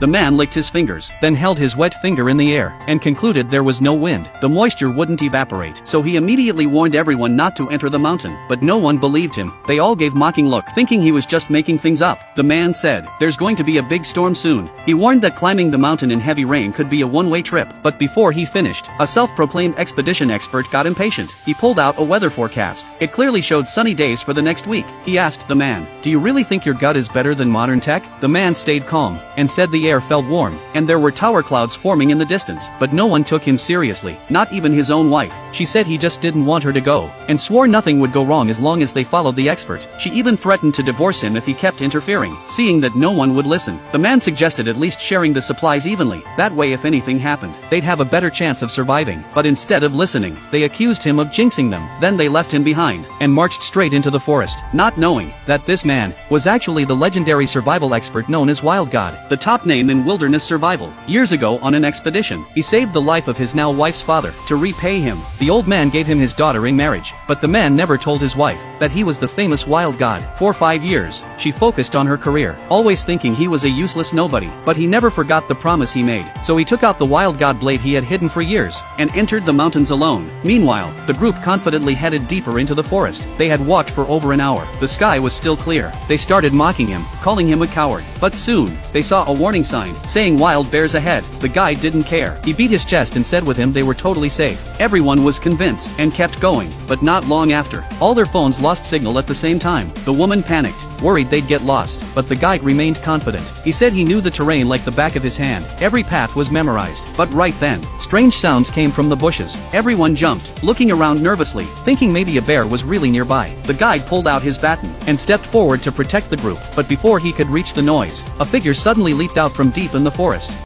The man licked his fingers, then held his wet finger in the air, and concluded there was no wind. The moisture wouldn't evaporate. So he immediately warned everyone not to enter the mountain, but no one believed him. They all gave mocking looks, thinking he was just making things up. The man said, "There's going to be a big storm soon." He warned that climbing the mountain in heavy rain could be a one-way trip, but before he finished, a self-proclaimed expedition expert got impatient. He pulled out a weather forecast. It clearly showed sunny days for the next week. He asked the man, "Do you really think your gut is better than modern tech?" The man stayed calm, and said the air felt warm, and there were tower clouds forming in the distance, but no one took him seriously, not even his own wife. She said he just didn't want her to go, and swore nothing would go wrong as long as they followed the expert. She even threatened to divorce him if he kept interfering. Seeing that no one would listen, the man suggested at least sharing the supplies evenly. That way if anything happened, they'd have a better chance of surviving. But instead of listening, they accused him of jinxing them. Then they left him behind, and marched straight into the forest, not knowing that this man was actually the legendary survival expert known as Wild God, the top name in wilderness survival. Years ago on an expedition, he saved the life of his now wife's father. To repay him, the old man gave him his daughter in marriage, but the man never told his wife that he was the famous Wild God. For 5 years, she focused on her career, always thinking he was a useless nobody, but he never forgot the promise he made. So he took out the Wild God blade he had hidden for years, and entered the mountains alone. Meanwhile, the group confidently headed deeper into the forest. They had walked for over an hour. The sky was still clear. They started mocking him, calling him a coward. But soon, they saw a warning sign, saying wild bears ahead. The guy didn't care. He beat his chest and said with him they were totally safe. Everyone was convinced, and kept going. But not long after, all their phones lost signal at the same time. The woman panicked, worried they'd get lost, but the guide remained confident. He said he knew the terrain like the back of his hand. Every path was memorized. But right then, strange sounds came from the bushes. Everyone jumped, looking around nervously, thinking maybe a bear was really nearby. The guide pulled out his baton, and stepped forward to protect the group, but before he could reach the noise, a figure suddenly leaped out from deep in the forest.